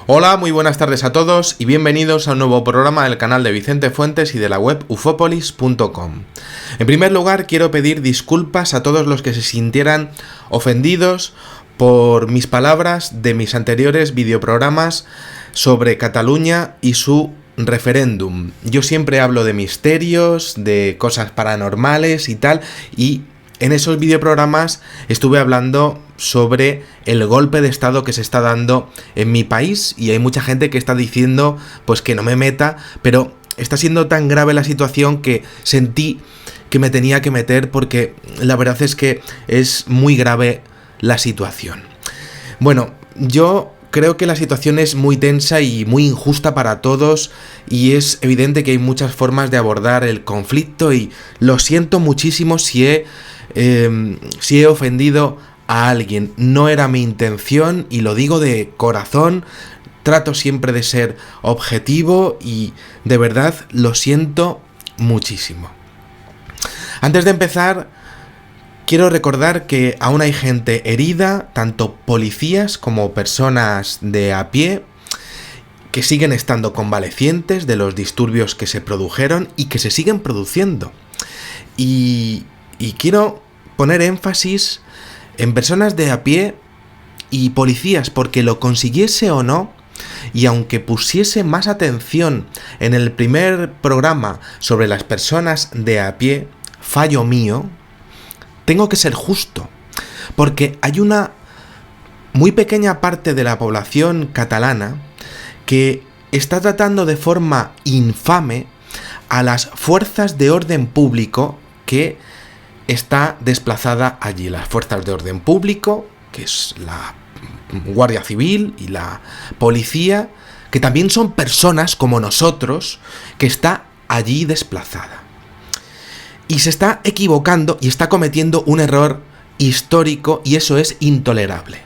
Hola, muy buenas tardes a todos y bienvenidos a un nuevo programa del canal de Vicente Fuentes y de la web ufopolis.com. En primer lugar, quiero pedir disculpas a todos los que se sintieran ofendidos por mis palabras de mis anteriores videoprogramas sobre Cataluña y su referéndum. Yo siempre hablo de misterios, de cosas paranormales y tal, y en esos videoprogramas estuve hablando sobre el golpe de estado que se está dando en mi país y hay mucha gente que está diciendo pues que no me meta, pero está siendo tan grave la situación que sentí que me tenía que meter porque la verdad es que es muy grave la situación. Bueno, yo creo que la situación es muy tensa y muy injusta para todos y es evidente que hay muchas formas de abordar el conflicto y lo siento muchísimo si he ofendido a alguien. No era mi intención y lo digo de corazón. Trato siempre de ser objetivo y de verdad lo siento muchísimo. Antes de empezar, quiero recordar que aún hay gente herida, tanto policías como personas de a pie, que siguen estando convalecientes de los disturbios que se produjeron y que se siguen produciendo. Y quiero poner énfasis en personas de a pie y policías, porque lo consiguiese o no, y aunque pusiese más atención en el primer programa sobre las personas de a pie, fallo mío, tengo que ser justo, porque hay una muy pequeña parte de la población catalana que está tratando de forma infame a las fuerzas de orden público que está desplazada allí. Las fuerzas de orden público, que es la Guardia Civil y la policía, que también son personas como nosotros, que está allí desplazada. Y se está equivocando y está cometiendo un error histórico y eso es intolerable.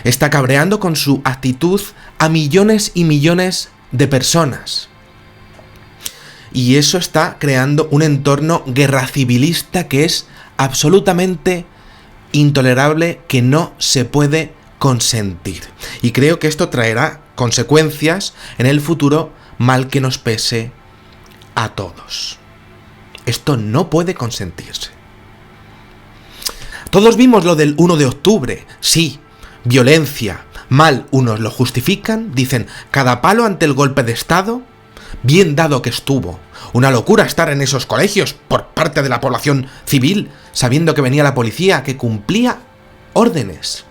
Está cabreando con su actitud a millones y millones de personas. Y eso está creando un entorno guerra civilista que es absolutamente intolerable, que no se puede consentir. Y creo que esto traerá consecuencias en el futuro, mal que nos pese a todos. Esto no puede consentirse. Todos vimos lo del 1 de octubre. Sí, violencia, mal. Unos lo justifican, dicen cada palo ante el golpe de Estado. Bien dado que estuvo. Una locura estar en esos colegios por parte de la población civil, sabiendo que venía la policía, que cumplía órdenes.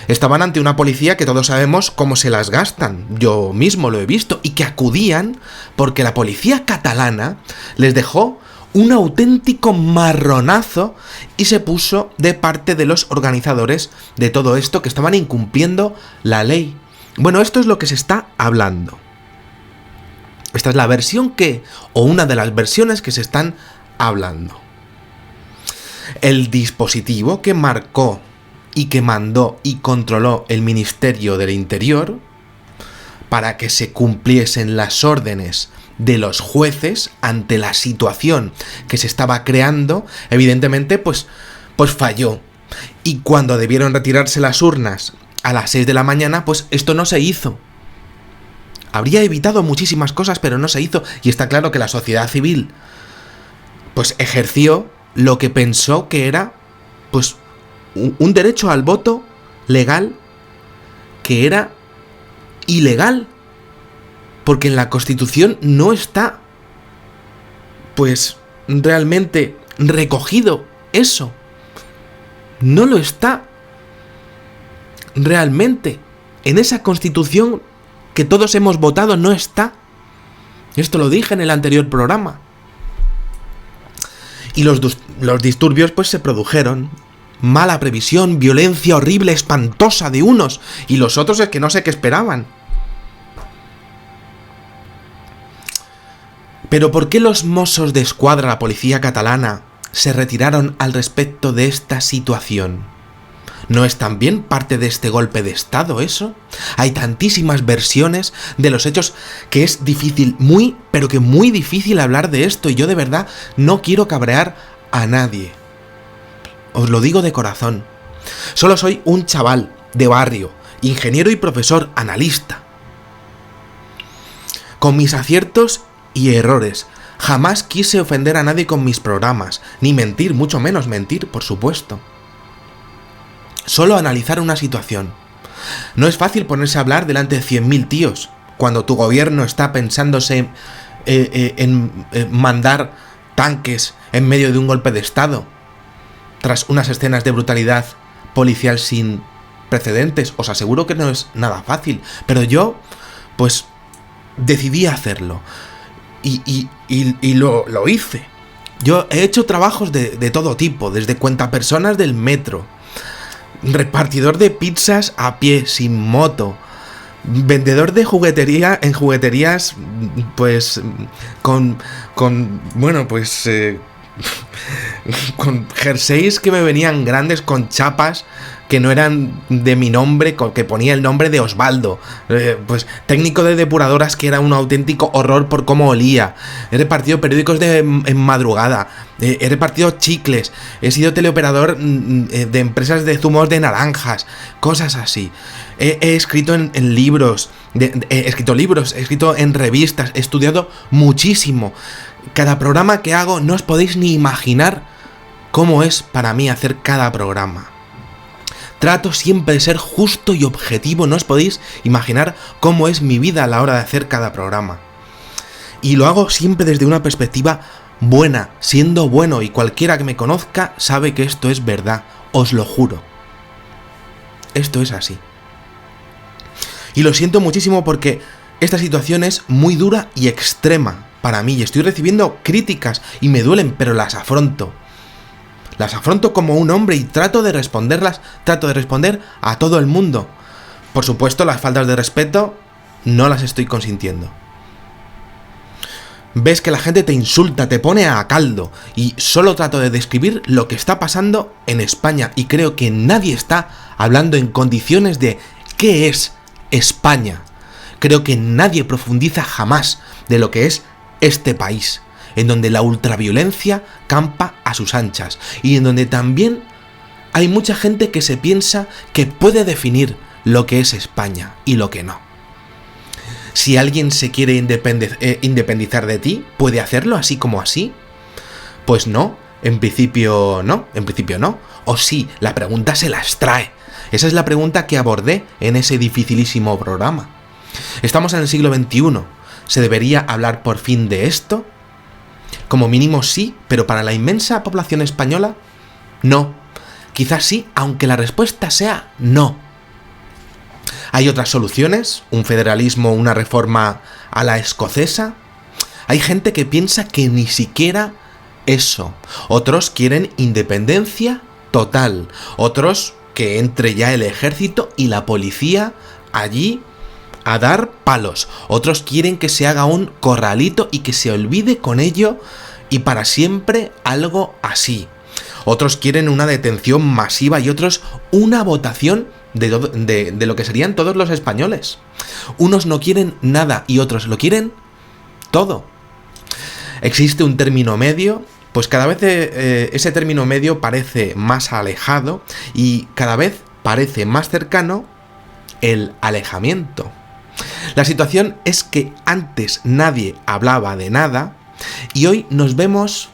Estaban ante una policía que todos sabemos cómo se las gastan. Yo mismo lo he visto. Y que acudían porque la policía catalana les dejó un auténtico marronazo y se puso de parte de los organizadores de todo esto, que estaban incumpliendo la ley. Bueno, esto es lo que se está hablando. Esta es la versión o una de las versiones que se están hablando. El dispositivo que marcó y que mandó y controló el Ministerio del Interior para que se cumpliesen las órdenes de los jueces ante la situación que se estaba creando, evidentemente pues falló. Y cuando debieron retirarse las urnas a las 6 de la mañana, pues esto no se hizo. Habría evitado muchísimas cosas, pero no se hizo. Y está claro que la sociedad civil pues ejerció lo que pensó que era pues un derecho al voto legal, que era ilegal, porque en la Constitución no está pues realmente recogido eso. No lo está realmente. En esa Constitución que todos hemos votado no está. Esto lo dije en el anterior programa. Y los disturbios pues se produjeron. Mala previsión, violencia horrible, espantosa de unos, y los otros es que no sé qué esperaban. Pero ¿por qué los Mossos de Escuadra, la policía catalana, se retiraron al respecto de esta situación? ¿No es también parte de este golpe de Estado eso? Hay tantísimas versiones de los hechos que es difícil, pero que muy difícil hablar de esto, y yo de verdad no quiero cabrear a nadie. Os lo digo de corazón. Solo soy un chaval de barrio ingeniero y profesor, analista. Con mis aciertos y errores. Jamás quise ofender a nadie con mis programas, ni mentir, mucho menos mentir, por supuesto. Solo analizar una situación. No es fácil ponerse a hablar delante de 100.000 tíos, cuando tu gobierno está pensándose en mandar tanques en medio de un golpe de estado, tras unas escenas de brutalidad policial sin precedentes. Os aseguro que no es nada fácil, pero yo, pues, decidí hacerlo. Y lo hice. Yo he hecho trabajos de todo tipo, desde cuentapersonas del metro, repartidor de pizzas a pie, sin moto, vendedor de juguetería en jugueterías, pues, con jerseys que me venían grandes, con chapas que no eran de mi nombre, que ponía el nombre de Osvaldo, pues técnico de depuradoras, que era un auténtico horror por cómo olía. He repartido periódicos en madrugada, he repartido chicles, he sido teleoperador de empresas de zumos de naranjas, cosas así. He escrito en libros, he escrito libros, he escrito en revistas, he estudiado muchísimo. Cada programa que hago no os podéis ni imaginar cómo es para mí hacer cada programa. Trato siempre de ser justo y objetivo, no os podéis imaginar cómo es mi vida a la hora de hacer cada programa. Y lo hago siempre desde una perspectiva buena, siendo bueno, y cualquiera que me conozca sabe que esto es verdad, os lo juro. Esto es así. Y lo siento muchísimo porque esta situación es muy dura y extrema para mí, y estoy recibiendo críticas y me duelen, pero las afronto. Las afronto como un hombre y trato de responder a todo el mundo. Por supuesto, las faltas de respeto no las estoy consintiendo. Ves que la gente te insulta, te pone a caldo, y solo trato de describir lo que está pasando en España, y creo que nadie está hablando en condiciones de qué es España. Creo que nadie profundiza jamás de lo que es este país, en donde la ultraviolencia campa a sus anchas, y en donde también hay mucha gente que se piensa que puede definir lo que es España y lo que no. Si alguien se quiere independizar de ti, ¿puede hacerlo así como así? Pues no, en principio no. O sí, la pregunta se las trae. Esa es la pregunta que abordé en ese dificilísimo programa. Estamos en el siglo XXI. ¿Se debería hablar por fin de esto? Como mínimo sí, pero para la inmensa población española, no. Quizás sí, aunque la respuesta sea no. Hay otras soluciones, un federalismo, una reforma a la escocesa. Hay gente que piensa que ni siquiera eso. Otros quieren independencia total. Otros que entre ya el ejército y la policía allí a dar palos. Otros quieren que se haga un corralito y que se olvide con ello y para siempre algo así. Otros quieren una detención masiva y otros una votación de lo que serían todos los españoles. Unos no quieren nada y otros lo quieren todo. Existe un término medio, pues cada vez ese término medio parece más alejado y cada vez parece más cercano el alejamiento. La situación es que antes nadie hablaba de nada y hoy nos vemos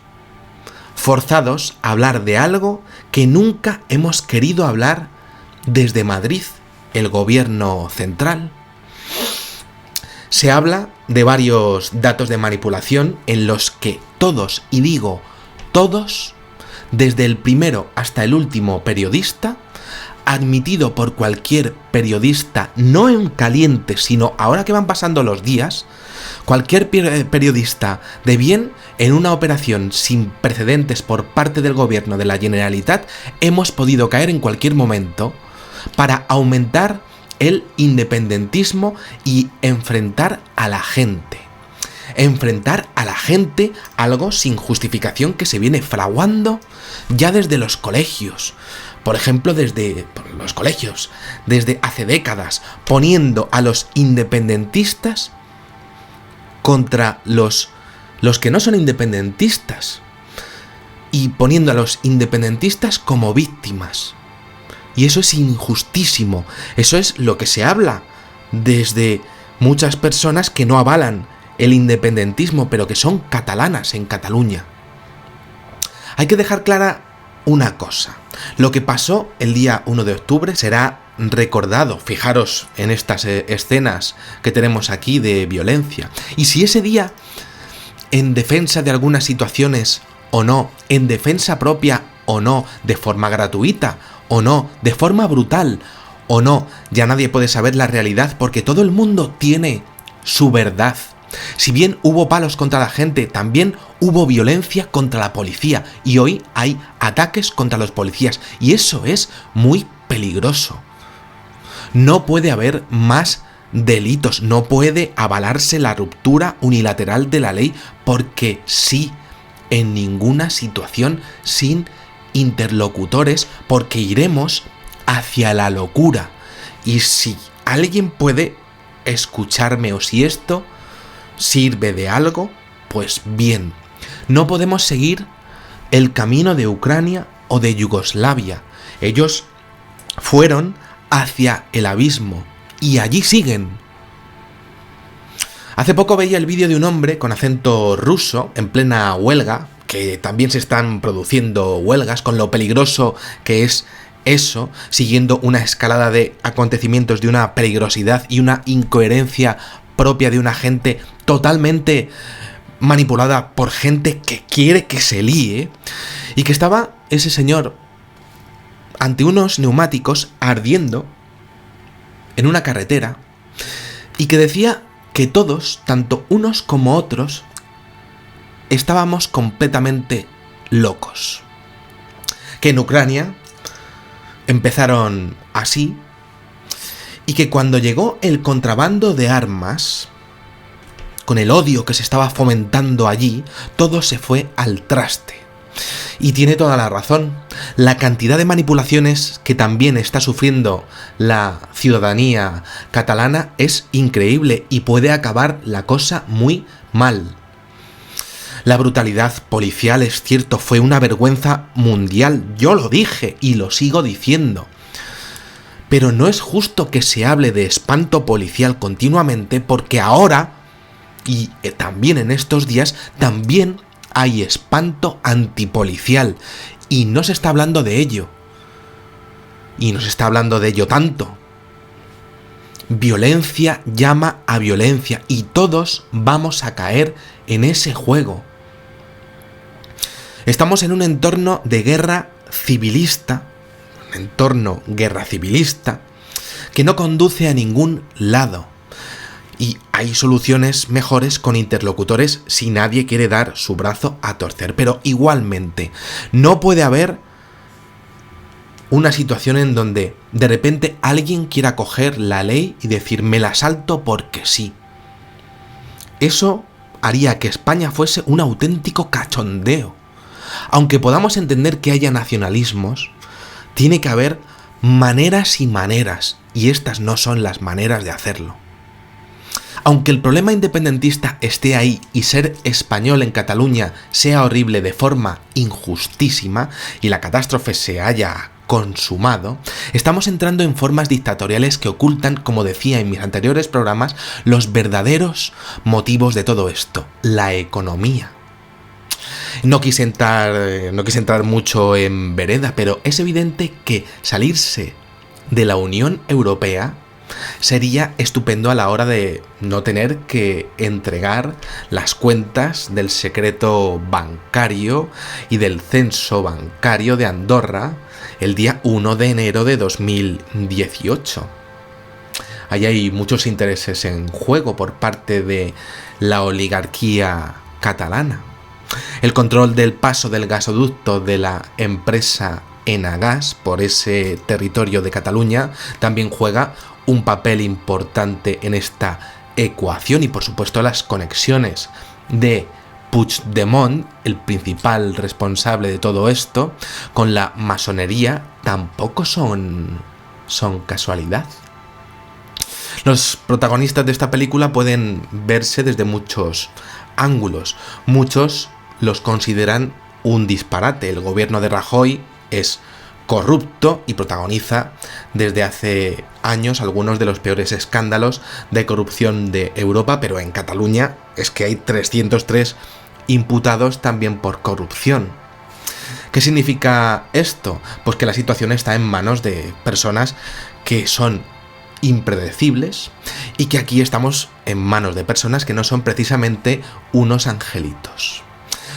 forzados a hablar de algo que nunca hemos querido hablar desde Madrid, el gobierno central. Se habla de varios datos de manipulación en los que todos, y digo todos, desde el primero hasta el último periodista, admitido por cualquier periodista, no en caliente, sino ahora que van pasando los días, cualquier periodista de bien, en una operación sin precedentes por parte del gobierno de la Generalitat, hemos podido caer en cualquier momento para aumentar el independentismo y enfrentar a la gente. Enfrentar a la gente, algo sin justificación que se viene fraguando ya desde los colegios. Por ejemplo, desde los colegios, desde hace décadas, poniendo a los independentistas contra los que no son independentistas y poniendo a los independentistas como víctimas. Y eso es injustísimo. Eso es lo que se habla desde muchas personas que no avalan el independentismo, pero que son catalanas en Cataluña. Hay que dejar clara una cosa. Lo que pasó el día 1 de octubre será recordado. Fijaros en estas escenas que tenemos aquí de violencia. Y si ese día, en defensa de algunas situaciones o no, en defensa propia o no, de forma gratuita o no, de forma brutal o no, ya nadie puede saber la realidad porque todo el mundo tiene su verdad. Si bien hubo palos contra la gente, también hubo violencia contra la policía y hoy hay ataques contra los policías y eso es muy peligroso. No puede haber más delitos, no puede avalarse la ruptura unilateral de la ley porque sí, en ninguna situación sin interlocutores, porque iremos hacia la locura. Y si alguien puede escucharme o si esto sirve de algo, pues bien, no podemos seguir el camino de Ucrania o de Yugoslavia. Ellos fueron hacia el abismo y allí siguen. Hace poco veía el vídeo de un hombre con acento ruso en plena huelga, que también se están produciendo huelgas, con lo peligroso que es eso, siguiendo una escalada de acontecimientos de una peligrosidad y una incoherencia propia de una gente totalmente manipulada por gente que quiere que se líe, y que estaba ese señor ante unos neumáticos ardiendo en una carretera y que decía que todos, tanto unos como otros, estábamos completamente locos. Que en Ucrania empezaron así y que cuando llegó el contrabando de armas, con el odio que se estaba fomentando allí, todo se fue al traste. Y tiene toda la razón. La cantidad de manipulaciones que también está sufriendo la ciudadanía catalana es increíble y puede acabar la cosa muy mal. La brutalidad policial, es cierto, fue una vergüenza mundial. Yo lo dije y lo sigo diciendo. Pero no es justo que se hable de espanto policial continuamente porque ahora, y también en estos días, también hay espanto antipolicial y no se está hablando de ello. Y no se está hablando de ello tanto. Violencia llama a violencia y todos vamos a caer en ese juego. Estamos en un entorno de guerra civilista, que no conduce a ningún lado. Y hay soluciones mejores con interlocutores si nadie quiere dar su brazo a torcer. Pero igualmente, no puede haber una situación en donde de repente alguien quiera coger la ley y decir me la salto porque sí. Eso haría que España fuese un auténtico cachondeo. Aunque podamos entender que haya nacionalismos, tiene que haber maneras y maneras, y estas no son las maneras de hacerlo. Aunque el problema independentista esté ahí y ser español en Cataluña sea horrible de forma injustísima y la catástrofe se haya consumado, estamos entrando en formas dictatoriales que ocultan, como decía en mis anteriores programas, los verdaderos motivos de todo esto, la economía. No quise entrar mucho en vereda, pero es evidente que salirse de la Unión Europea sería estupendo a la hora de no tener que entregar las cuentas del secreto bancario y del censo bancario de Andorra el día 1 de enero de 2018. Ahí hay muchos intereses en juego por parte de la oligarquía catalana. El control del paso del gasoducto de la empresa Enagas por ese territorio de Cataluña también juega un papel importante en esta ecuación y por supuesto las conexiones de Puigdemont, el principal responsable de todo esto, con la masonería tampoco son casualidad. Los protagonistas de esta película pueden verse desde muchos ángulos. Muchos los consideran un disparate. El gobierno de Rajoy es corrupto y protagoniza desde hace años algunos de los peores escándalos de corrupción de Europa, pero en Cataluña es que hay 303 imputados también por corrupción. ¿Qué significa esto? Pues que la situación está en manos de personas que son impredecibles y que aquí estamos en manos de personas que no son precisamente unos angelitos.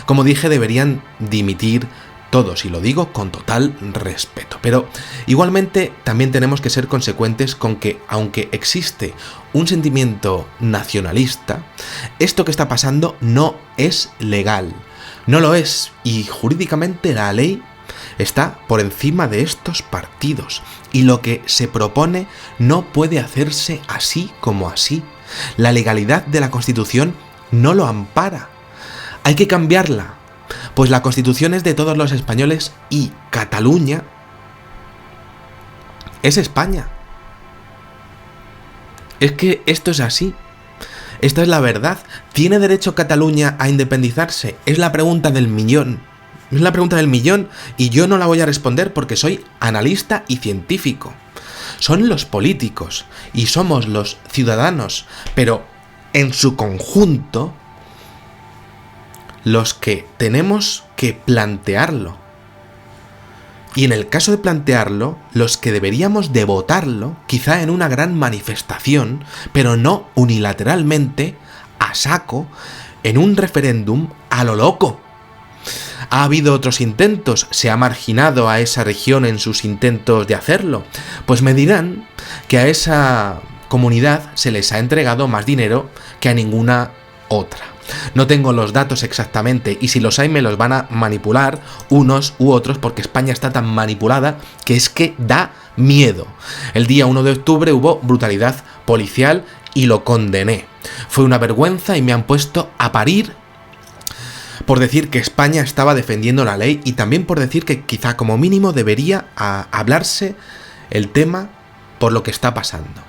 Como dije, deberían dimitir todos, y lo digo con total respeto. Pero igualmente también tenemos que ser consecuentes con que, aunque existe un sentimiento nacionalista, esto que está pasando no es legal. No lo es, y jurídicamente la ley está por encima de estos partidos, y lo que se propone no puede hacerse así como así. La legalidad de la Constitución no lo ampara. Hay que cambiarla, pues la Constitución es de todos los españoles y Cataluña es España. Es que esto es así. Esta es la verdad. ¿Tiene derecho Cataluña a independizarse? Es la pregunta del millón. Es la pregunta del millón y yo no la voy a responder porque soy analista y científico. Son los políticos y somos los ciudadanos, pero en su conjunto los que tenemos que plantearlo. Y en el caso de plantearlo, los que deberíamos de votarlo, quizá en una gran manifestación, pero no unilateralmente, a saco, en un referéndum a lo loco. Ha habido otros intentos, se ha marginado a esa región en sus intentos de hacerlo. Pues me dirán que a esa comunidad se les ha entregado más dinero que a ninguna otra. No tengo los datos exactamente y si los hay me los van a manipular unos u otros porque España está tan manipulada que es que da miedo. El día 1 de octubre hubo brutalidad policial y lo condené. Fue una vergüenza y me han puesto a parir por decir que España estaba defendiendo la ley y también por decir que quizá como mínimo debería hablarse el tema por lo que está pasando.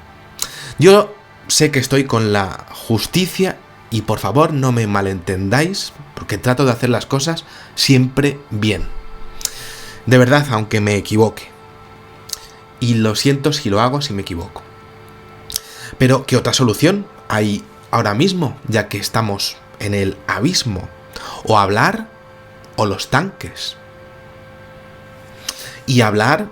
Yo sé que estoy con la justicia y por favor no me malentendáis porque trato de hacer las cosas siempre bien. De verdad, aunque me equivoque. Y lo siento si lo hago si me equivoco. Pero ¿qué otra solución hay ahora mismo, ya que estamos en el abismo? O hablar o los tanques. Y hablar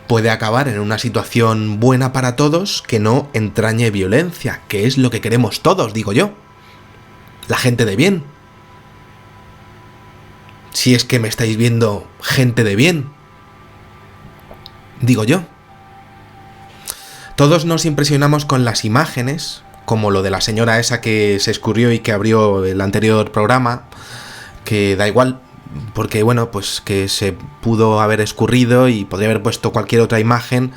puede acabar en una situación buena para todos que no entrañe violencia, que es lo que queremos todos, digo yo. La gente de bien. Si es que me estáis viendo gente de bien, digo yo. Todos nos impresionamos con las imágenes, como lo de la señora esa que se escurrió y que abrió el anterior programa, que da igual, porque bueno, pues que se pudo haber escurrido y podría haber puesto cualquier otra imagen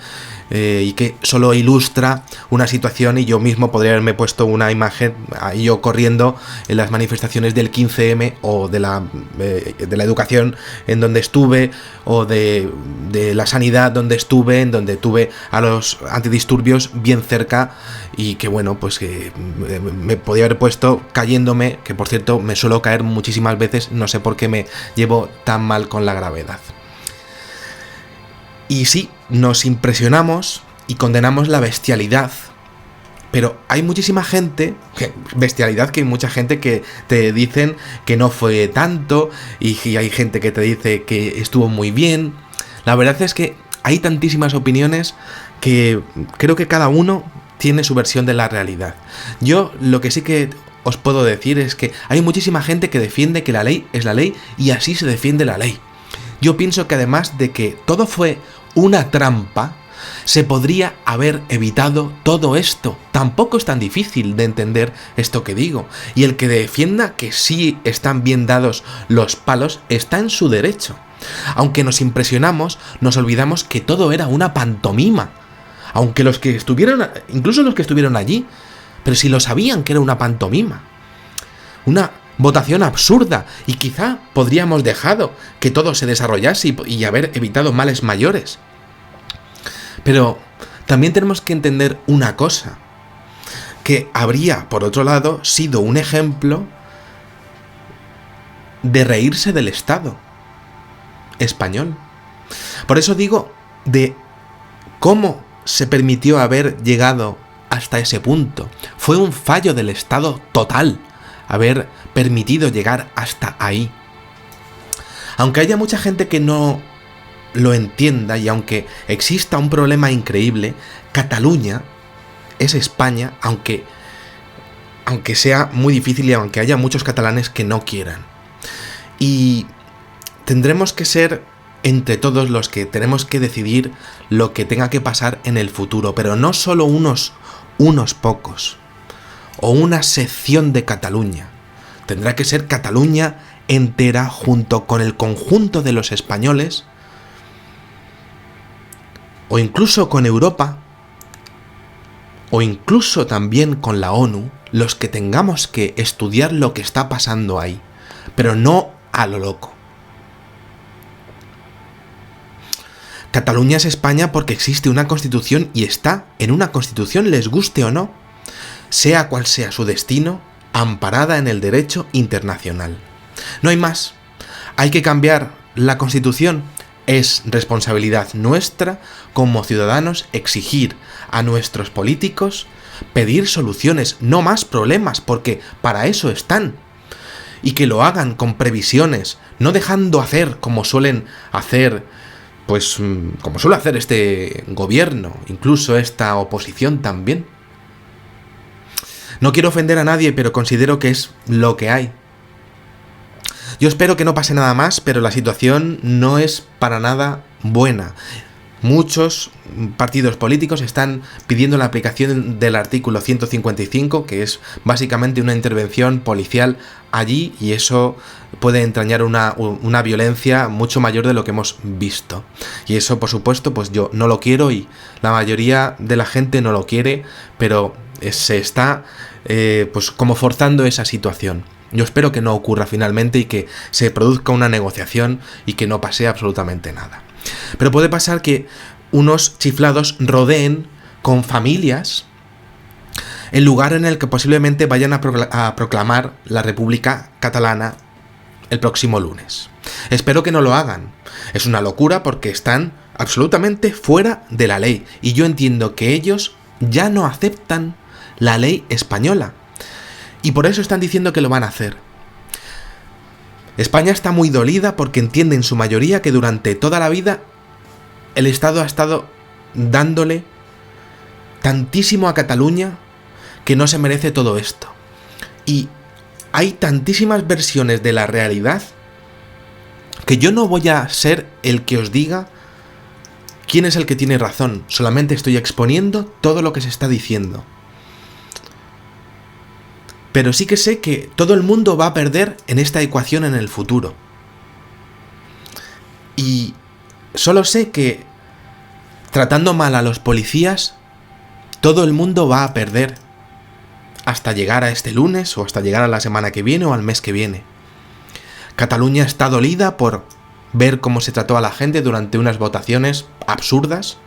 y que solo ilustra una situación y yo mismo podría haberme puesto una imagen ahí yo corriendo en las manifestaciones del 15M o de la educación en donde estuve o de la sanidad donde estuve, en donde tuve a los antidisturbios bien cerca y que bueno, pues que me podía haber puesto cayéndome, que por cierto me suelo caer muchísimas veces, no sé por qué me llevo tan mal con la gravedad. Y sí, nos impresionamos y condenamos la bestialidad, pero hay muchísima gente, bestialidad que hay mucha gente que te dicen que no fue tanto y hay gente que te dice que estuvo muy bien. La verdad es que hay tantísimas opiniones que creo que cada uno tiene su versión de la realidad. Yo lo que sí que os puedo decir es que hay muchísima gente que defiende que la ley es la ley y así se defiende la ley. Yo pienso que además de que todo fue una trampa, se podría haber evitado todo esto. Tampoco es tan difícil de entender esto que digo. Y el que defienda que sí están bien dados los palos está en su derecho. Aunque nos impresionamos, nos olvidamos que todo era una pantomima. Aunque los que estuvieron, incluso los que estuvieron allí, pero si lo sabían que era una pantomima. Una votación absurda y quizá podríamos dejado que todo se desarrollase y haber evitado males mayores. Pero también tenemos que entender una cosa, que habría, por otro lado, sido un ejemplo de reírse del Estado español. Por eso digo de cómo se permitió haber llegado hasta ese punto. Fue un fallo del Estado total haber permitido llegar hasta ahí. Aunque haya mucha gente que no lo entienda y aunque exista un problema increíble, Cataluña es España, aunque sea muy difícil y aunque haya muchos catalanes que no quieran. Y tendremos que ser entre todos los que tenemos que decidir lo que tenga que pasar en el futuro, pero no solo unos pocos o una sección de Cataluña. Tendrá que ser Cataluña entera junto con el conjunto de los españoles o incluso con Europa o incluso también con la ONU, los que tengamos que estudiar lo que está pasando ahí, pero no a lo loco. Cataluña es España porque existe una Constitución y está en una Constitución, les guste o no, sea cual sea su destino, amparada en el derecho internacional. No hay más. Hay que cambiar la Constitución. Es responsabilidad nuestra como ciudadanos exigir a nuestros políticos pedir soluciones, no más problemas, porque para eso están. Y que lo hagan con previsiones, no dejando hacer como suelen hacer, pues como suele hacer este gobierno, incluso esta oposición también. No quiero ofender a nadie, pero considero que es lo que hay. Yo espero que no pase nada más, pero la situación no es para nada buena. Muchos partidos políticos están pidiendo la aplicación del artículo 155, que es básicamente una intervención policial allí, y eso puede entrañar una violencia mucho mayor de lo que hemos visto. Y eso, por supuesto, pues yo no lo quiero y la mayoría de la gente no lo quiere, pero se está pues como forzando esa situación. Yo espero que no ocurra finalmente y que se produzca una negociación y que no pase absolutamente nada. Pero puede pasar que unos chiflados rodeen con familias el lugar en el que posiblemente vayan a proclamar la República Catalana el próximo lunes. Espero que no lo hagan. Es una locura porque están absolutamente fuera de la ley. Y yo entiendo que ellos ya no aceptan la ley española. Y por eso están diciendo que lo van a hacer. España está muy dolida porque entiende en su mayoría que durante toda la vida el Estado ha estado dándole tantísimo a Cataluña que no se merece todo esto. Y hay tantísimas versiones de la realidad que yo no voy a ser el que os diga quién es el que tiene razón. Solamente estoy exponiendo todo lo que se está diciendo. Pero sí que sé que todo el mundo va a perder en esta ecuación en el futuro. Y solo sé que tratando mal a los policías, todo el mundo va a perder hasta llegar a este lunes o hasta llegar a la semana que viene o al mes que viene. Cataluña está dolida por ver cómo se trató a la gente durante unas votaciones absurdas.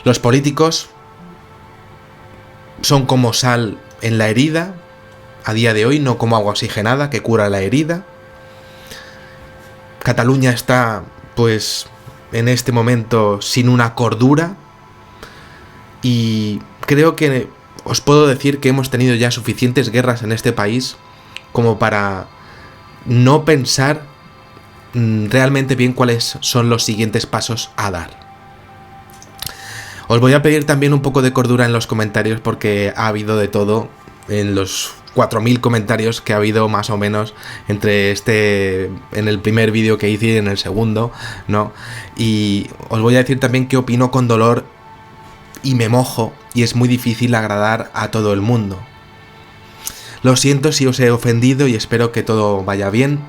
Los políticos son como sal en la herida, a día de hoy, no como agua oxigenada que cura la herida. Cataluña está, pues, en este momento sin una cordura y creo que os puedo decir que hemos tenido ya suficientes guerras en este país como para no pensar realmente bien cuáles son los siguientes pasos a dar. Os voy a pedir también un poco de cordura en los comentarios porque ha habido de todo en los 4000 comentarios que ha habido más o menos entre en el primer vídeo que hice y en el segundo, ¿no? Y os voy a decir también que opino con dolor y me mojo y es muy difícil agradar a todo el mundo. Lo siento si os he ofendido y espero que todo vaya bien,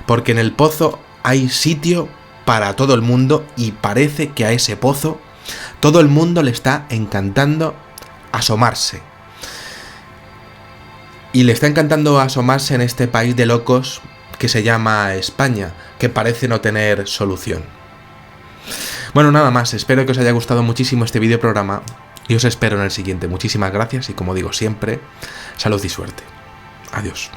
porque en el pozo hay sitio para todo el mundo y parece que a ese pozo todo el mundo le está encantando asomarse. Y le está encantando asomarse en este país de locos que se llama España, que parece no tener solución. Bueno, nada más, espero que os haya gustado muchísimo este videoprograma y os espero en el siguiente. Muchísimas gracias y como digo siempre, salud y suerte. Adiós.